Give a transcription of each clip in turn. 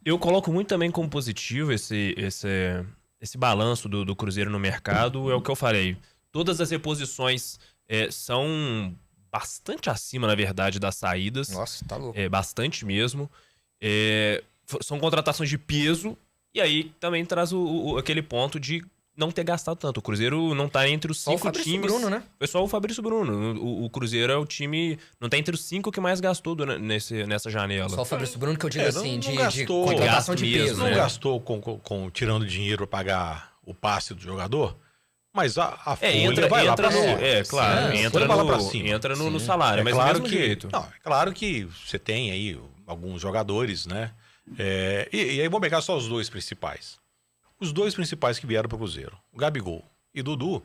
Eu coloco muito também como positivo esse balanço do Cruzeiro no mercado. É o que eu falei. Todas as reposições são bastante acima, na verdade, das saídas. Nossa, tá louco. Bastante mesmo. São contratações de peso. E aí também traz aquele ponto de não ter gastado tanto. O Cruzeiro não tá entre os 5 times. Fabrício Bruno, né? Foi só o Fabrício Bruno. O Cruzeiro é o time... Não tá entre os 5 que mais gastou nessa janela. Só o Fabrício Bruno que eu digo assim, não de gastou, contratação de mesmo, peso. Não né? gastou tirando dinheiro para pagar o passe do jogador, mas a folha vai lá para cima. Claro. Entra no salário, mas claro do mesmo jeito. Não, é claro que você tem aí alguns jogadores, né? E aí vamos pegar só os dois principais. Os dois principais que vieram para o Cruzeiro, o Gabigol e Dudu,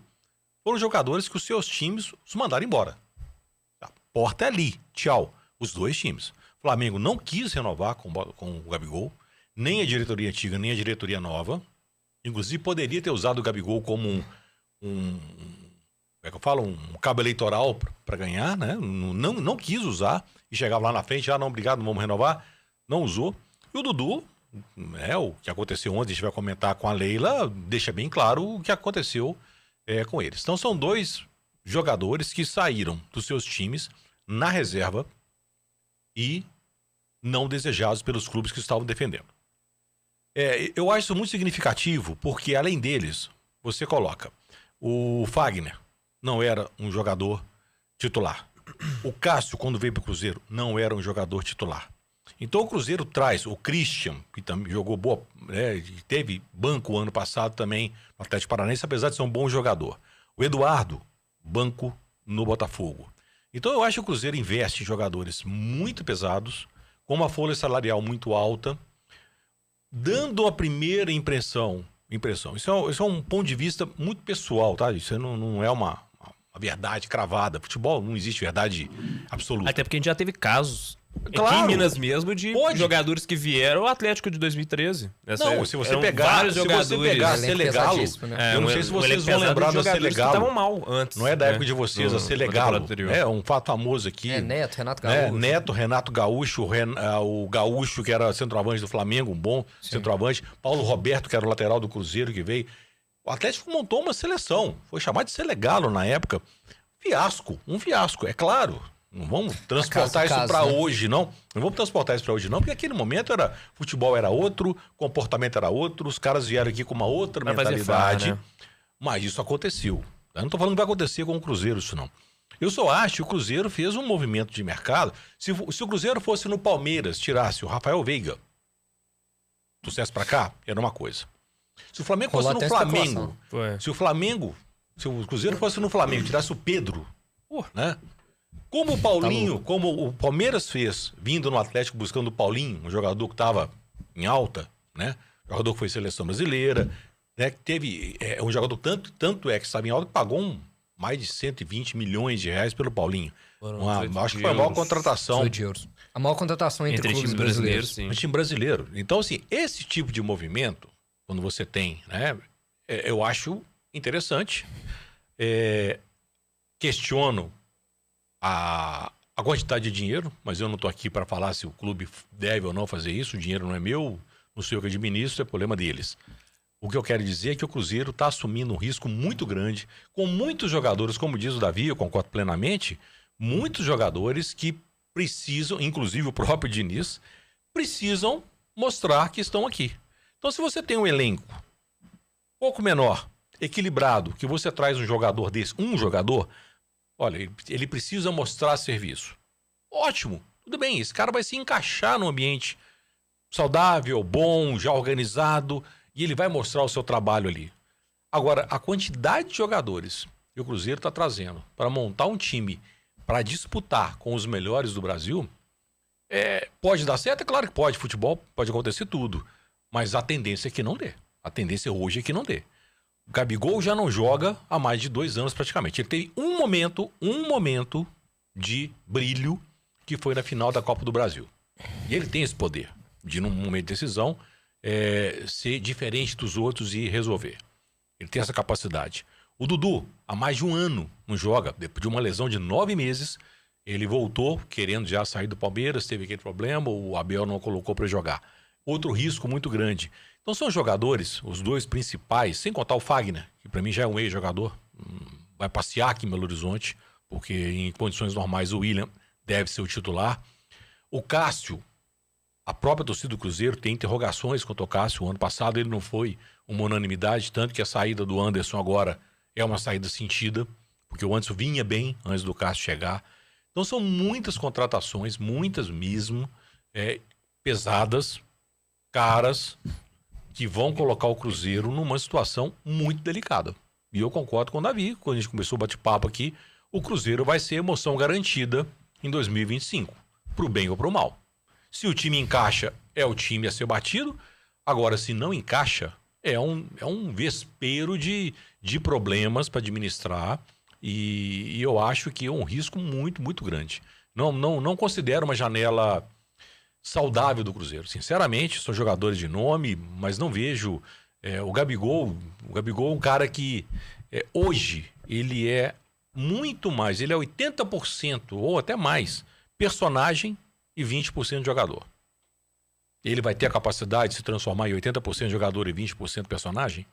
foram jogadores que os seus times os mandaram embora. A porta é ali, tchau. Os dois times. O Flamengo não quis renovar com o Gabigol, nem a diretoria antiga, nem a diretoria nova. Inclusive poderia ter usado o Gabigol como como é que eu falo? Um cabo eleitoral para ganhar, né? Não quis usar e chegava lá na frente, não, obrigado, não vamos renovar. Não usou. E o Dudu, o que aconteceu ontem, a gente vai comentar com a Leila, deixa bem claro o que aconteceu com eles. Então são dois jogadores que saíram dos seus times na reserva e não desejados pelos clubes que estavam defendendo. Eu acho isso muito significativo, porque além deles, você coloca o Fagner, não era um jogador titular. O Cássio, quando veio para o Cruzeiro, não era um jogador titular. Então o Cruzeiro traz o Christian, que também jogou boa, teve banco ano passado também no Atlético Paranaense, apesar de ser um bom jogador. O Eduardo, banco no Botafogo. Então eu acho que o Cruzeiro investe em jogadores muito pesados, com uma folha salarial muito alta, dando a primeira impressão. Isso é um ponto de vista muito pessoal, tá? Isso não é uma verdade cravada. Futebol não existe verdade absoluta. Até porque a gente já teve casos Claro. aqui em Minas mesmo de jogadores que vieram, o Atlético de 2013. Se você pegar Selegalo, eu não sei se vocês vão lembrar da Selegalo. Estavam mal antes. Não é da época de vocês, a Selegalo. Um fato famoso aqui. Neto, Renato Gaúcho. Neto, Renato Gaúcho, o Gaúcho, que era centroavante do Flamengo, um bom centroavante. Paulo Roberto, que era o lateral do Cruzeiro, que veio. O Atlético montou uma seleção. Foi chamado de Selegalo na época. Um fiasco, é claro. Não vamos transportar isso para hoje, não. Não vamos transportar isso para hoje, não, porque naquele momento futebol era outro, comportamento era outro, os caras vieram aqui com uma outra mentalidade. Mas isso aconteceu. Eu não estou falando que vai acontecer com o Cruzeiro, isso não. Eu só acho que o Cruzeiro fez um movimento de mercado. Se o Cruzeiro fosse no Palmeiras, tirasse o Rafael Veiga, sucesso para cá, era uma coisa. Se o Flamengo fosse no Flamengo, se o Cruzeiro fosse no Flamengo, tirasse o Pedro, né? Como o Paulinho, como o Palmeiras fez, vindo no Atlético buscando o Paulinho, um jogador que estava em alta, né? Jogador que foi seleção brasileira, né? Que teve um jogador tanto que estava em alta que pagou mais de 120 milhões de reais pelo Paulinho. Acho que foi a maior contratação. A maior contratação entre times brasileiros. Um time brasileiro. Então, assim, esse tipo de movimento, quando você tem, né? Eu acho interessante. Questiono a quantidade de dinheiro, mas eu não estou aqui para falar se o clube deve ou não fazer isso. O dinheiro não é meu, não sei o que administro, é problema deles. O que eu quero dizer é que o Cruzeiro está assumindo um risco muito grande, com muitos jogadores, como diz o Davi, eu concordo plenamente, muitos jogadores que precisam, inclusive o próprio Diniz, precisam mostrar que estão aqui. Então, se você tem um elenco pouco menor, equilibrado, que você traz um jogador desse, olha, ele precisa mostrar serviço. Ótimo, tudo bem, esse cara vai se encaixar no ambiente saudável, bom, já organizado, e ele vai mostrar o seu trabalho ali. Agora, a quantidade de jogadores que o Cruzeiro está trazendo para montar um time para disputar com os melhores do Brasil, pode dar certo? É claro que pode, futebol pode acontecer tudo, mas a tendência é que não dê. A tendência hoje é que não dê. O Gabigol já não joga há mais de 2 anos praticamente. Ele teve um momento de brilho que foi na final da Copa do Brasil. E ele tem esse poder de, num momento de decisão, ser diferente dos outros e resolver. Ele tem essa capacidade. O Dudu, há mais de 1 ano, não joga. Depois de uma lesão de 9 meses, ele voltou querendo já sair do Palmeiras, teve aquele problema, o Abel não colocou para jogar. outro risco muito grande. Então são jogadores, os dois principais, sem contar o Fagner, que para mim já é um ex-jogador, vai passear aqui em Belo Horizonte, porque em condições normais o William deve ser o titular. O Cássio, a própria torcida do Cruzeiro tem interrogações quanto ao Cássio. O ano passado ele não foi uma unanimidade, tanto que a saída do Anderson agora é uma saída sentida, porque o Anderson vinha bem antes do Cássio chegar. Então são muitas contratações, muitas mesmo, pesadas, caras, que vão colocar o Cruzeiro numa situação muito delicada. E eu concordo com o Davi, quando a gente começou o bate-papo aqui, o Cruzeiro vai ser emoção garantida em 2025, pro bem ou pro mal. Se o time encaixa, é o time a ser batido. Agora, se não encaixa, é um vespeiro de problemas para administrar. E eu acho que é um risco muito, muito grande. Não considero uma janela saudável do Cruzeiro. Sinceramente, são jogadores de nome, mas não vejo... O Gabigol é um cara que hoje ele é muito mais, ele é 80% ou até mais personagem e 20% jogador. Ele vai ter a capacidade de se transformar em 80% jogador e 20% personagem?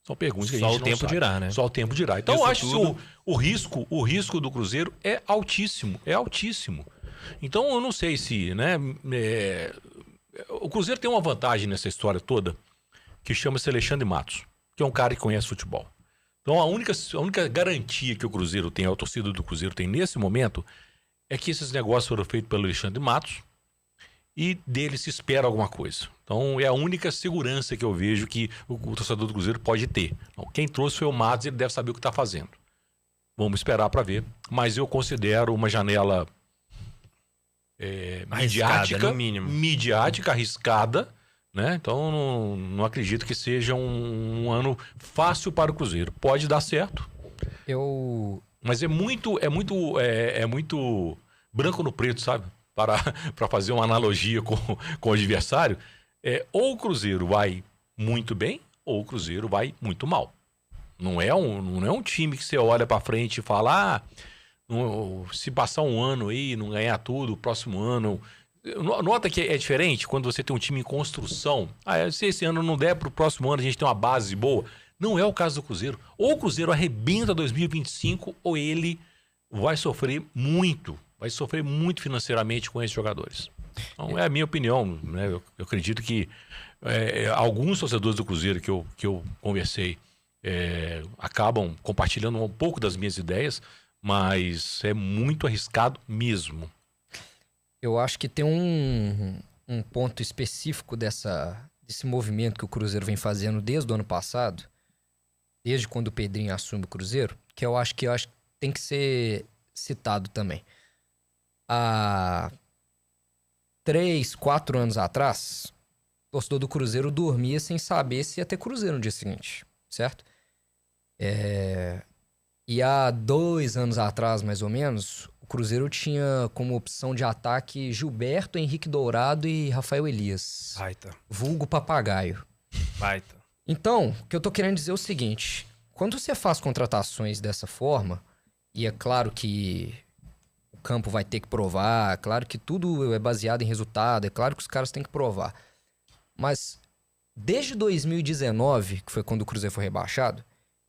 São perguntas que a gente não sabe. Só o tempo dirá, né? Só o tempo dirá. Então eu acho que o risco do Cruzeiro é altíssimo, Então eu não sei se, né, o Cruzeiro tem uma vantagem nessa história toda, que chama-se Alexandre Matos, que é um cara que conhece futebol. Então a única garantia que o Cruzeiro tem, a torcida do Cruzeiro tem nesse momento, é que esses negócios foram feitos pelo Alexandre Matos e dele se espera alguma coisa. Então é a única segurança que eu vejo que o torcedor do Cruzeiro pode ter. Então, quem trouxe foi o Matos, ele deve saber o que está fazendo. Vamos esperar para ver. Mas eu considero uma janela arriscada, no mínimo. Midiática, arriscada, né? Então não acredito que seja um ano fácil para o Cruzeiro. Pode dar certo. Mas é muito branco no preto, sabe? Para fazer uma analogia com o adversário. Ou o Cruzeiro vai muito bem, ou o Cruzeiro vai muito mal. Não é um time que você olha para frente e fala, se passar um ano aí, não ganhar tudo, o próximo ano... Nota que é diferente quando você tem um time em construção. Se esse ano não der, para o próximo ano a gente tem uma base boa. Não é o caso do Cruzeiro. Ou o Cruzeiro arrebenta 2025, ou ele vai sofrer muito financeiramente com esses jogadores. Então é a minha opinião, né? Eu acredito que alguns torcedores do Cruzeiro que eu conversei acabam compartilhando um pouco das minhas ideias, mas é muito arriscado mesmo. Eu acho que tem um ponto específico desse movimento que o Cruzeiro vem fazendo desde o ano passado, desde quando o Pedrinho assume o Cruzeiro, que eu acho que tem que ser citado também. Há 3, 4 anos atrás, o torcedor do Cruzeiro dormia sem saber se ia ter Cruzeiro no dia seguinte, certo? E há 2 anos atrás, mais ou menos, o Cruzeiro tinha como opção de ataque Gilberto, Henrique Dourado e Rafael Elias. Baita. Vulgo Papagaio. Baita. Então, o que eu tô querendo dizer é o seguinte. Quando você faz contratações dessa forma, e é claro que o campo vai ter que provar, é claro que tudo é baseado em resultado, é claro que os caras têm que provar. Mas desde 2019, que foi quando o Cruzeiro foi rebaixado,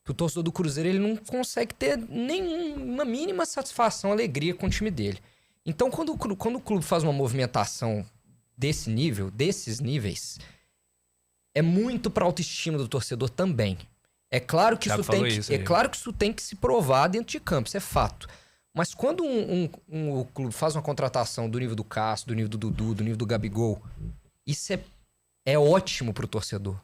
que o torcedor do Cruzeiro ele não consegue ter nenhuma mínima satisfação, alegria com o time dele. Então, quando o clube faz uma movimentação desse nível, desses níveis, é muito para a autoestima do torcedor também. É claro que isso tem que se provar dentro de campo, isso é fato. Mas quando o clube faz uma contratação do nível do Cássio, do nível do Dudu, do nível do Gabigol, isso é ótimo pro torcedor.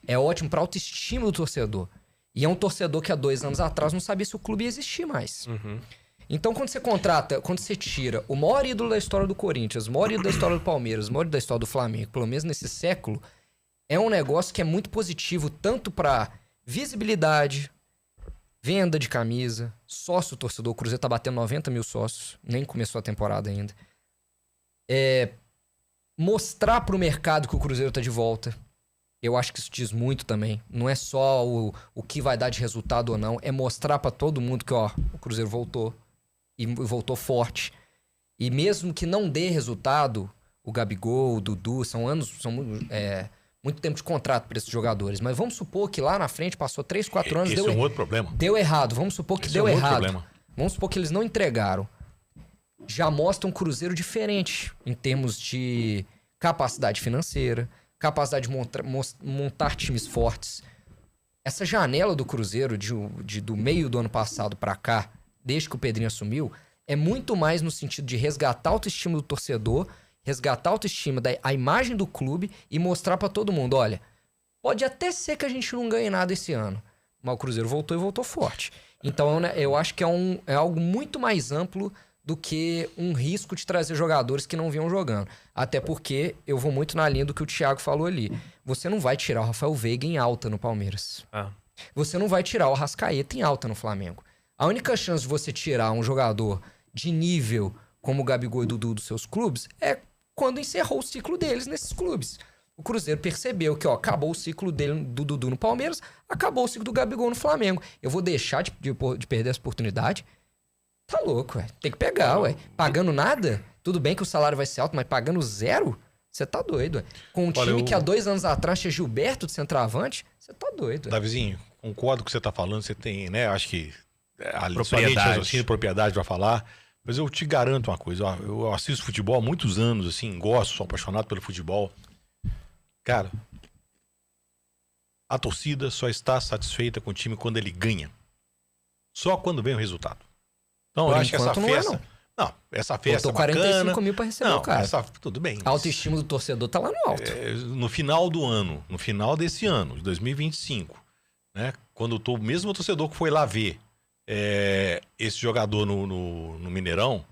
É ótimo pra autoestima do torcedor. E é um torcedor que há 2 anos atrás não sabia se o clube ia existir mais. Uhum. Então, quando você tira o maior ídolo da história do Corinthians, o maior ídolo da história do Palmeiras, o maior ídolo da história do Flamengo, pelo menos nesse século, é um negócio que é muito positivo, tanto pra visibilidade, venda de camisa, sócio torcedor. O Cruzeiro tá batendo 90 mil sócios, nem começou a temporada ainda. Mostrar pro mercado que o Cruzeiro tá de volta. Eu acho que isso diz muito também. Não é só o que vai dar de resultado ou não. É mostrar pra todo mundo que, o Cruzeiro voltou. E voltou forte. E mesmo que não dê resultado, o Gabigol, o Dudu, são anos, muito tempo de contrato para esses jogadores. Mas vamos supor que lá na frente passou 3, 4 anos, Esse é um outro problema. deu errado. Vamos supor que Esse deu é um outro errado. problema. Vamos supor que eles não entregaram. Já mostra um Cruzeiro diferente em termos de capacidade financeira, capacidade de montar times fortes. Essa janela do Cruzeiro do meio do ano passado para cá, desde que o Pedrinho assumiu, é muito mais no sentido de resgatar a autoestima do torcedor, resgatar a autoestima a imagem do clube e mostrar para todo mundo, olha, pode até ser que a gente não ganhe nada esse ano, mas o Cruzeiro voltou e voltou forte. Então eu acho que é algo muito mais amplo do que um risco de trazer jogadores que não vinham jogando. Até porque eu vou muito na linha do que o Thiago falou ali. Você não vai tirar o Rafael Veiga em alta no Palmeiras. Você não vai tirar o Arrascaeta em alta no Flamengo. A única chance de você tirar um jogador de nível como o Gabigol e o Dudu dos seus clubes é quando encerrou o ciclo deles nesses clubes. O Cruzeiro percebeu que acabou o ciclo dele do Dudu no Palmeiras, acabou o ciclo do Gabigol no Flamengo. Eu vou deixar de perder essa oportunidade? Tá louco, ué. Tem que pegar, ué. Pagando nada? Tudo bem que o salário vai ser alto, mas pagando zero? Você tá doido, ué. Com um time que há 2 anos atrás tinha Gilberto de centroavante, você tá doido, ué. Davizinho, concordo com o que você tá falando. Você tem, né? Acho que Propriedade. Propriedade pra falar. Mas eu te garanto uma coisa. Ó, eu assisto futebol há muitos anos, assim, gosto, sou apaixonado pelo futebol. Cara, a torcida só está satisfeita com o time quando ele ganha. Só quando vem o resultado. Então, eu acho que essa festa... Não, essa festa botou bacana... 45 mil pra receber o cara. Tudo bem. A autoestima do torcedor tá lá no alto. No final do ano, no final desse ano, de 2025, né? Quando mesmo o torcedor que foi lá ver esse jogador no Mineirão,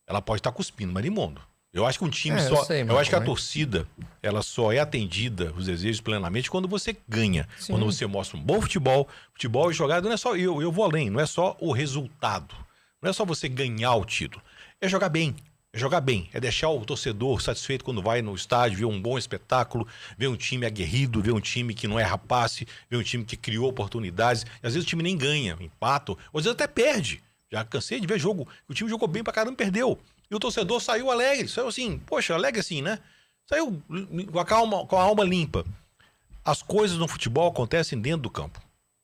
ela pode estar cuspindo marimundo. Eu acho que um time eu acho que a torcida, ela só é atendida, os desejos plenamente, quando você ganha. Sim. Quando você mostra um bom futebol. Futebol e jogada não é só eu vou além, não é só o resultado. Não é só você ganhar o título. É jogar bem. É jogar bem. É deixar o torcedor satisfeito quando vai no estádio, ver um bom espetáculo, ver um time aguerrido, ver um time que não erra passe, ver um time que criou oportunidades. E às vezes o time nem ganha, empata, ou às vezes até perde. Já cansei de ver jogo. O time jogou bem pra caramba e perdeu. E o torcedor saiu alegre, saiu assim, poxa, alegre assim, né? Saiu com a alma limpa. As coisas no futebol acontecem dentro do campo.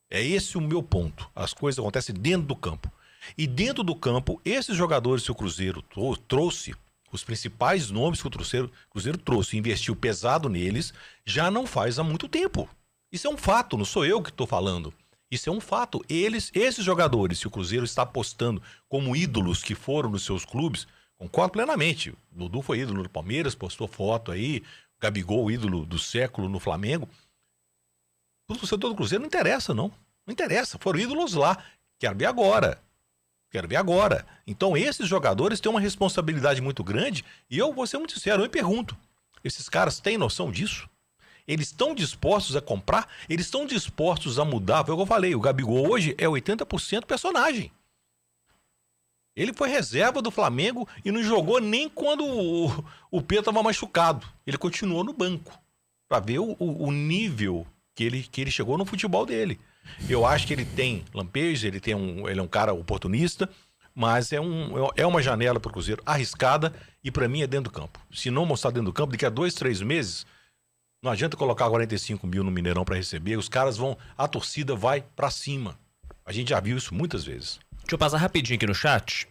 É esse o meu ponto. As coisas acontecem dentro do campo. E dentro do campo, esses jogadores que o Cruzeiro trouxe, os principais nomes que o Cruzeiro trouxe, investiu pesado neles, já não faz há muito tempo. Isso é um fato, não sou eu que estou falando. Isso é um fato. Esses jogadores que o Cruzeiro está apostando como ídolos que foram nos seus clubes, concordo plenamente. O Dudu foi ídolo do Palmeiras, postou foto aí. O Gabigol, ídolo do século no Flamengo. O torcedor do Cruzeiro não interessa, não. Não interessa. Foram ídolos lá. Quero ver agora. Então, esses jogadores têm uma responsabilidade muito grande. E eu vou ser muito sincero, eu me pergunto. Esses caras têm noção disso? Eles estão dispostos a comprar? Eles estão dispostos a mudar? Foi o que eu falei. O Gabigol hoje é 80% personagem. Ele foi reserva do Flamengo e não jogou nem quando o Pedro estava machucado. Ele continuou no banco para ver o nível que ele chegou no futebol dele. Eu acho que ele tem lampejos, ele é um cara oportunista, mas é uma janela para o Cruzeiro arriscada e para mim é dentro do campo. Se não mostrar dentro do campo, daqui a 2, 3 meses, não adianta colocar 45 mil no Mineirão para receber, a torcida vai para cima. A gente já viu isso muitas vezes. Deixa eu passar rapidinho aqui no chat.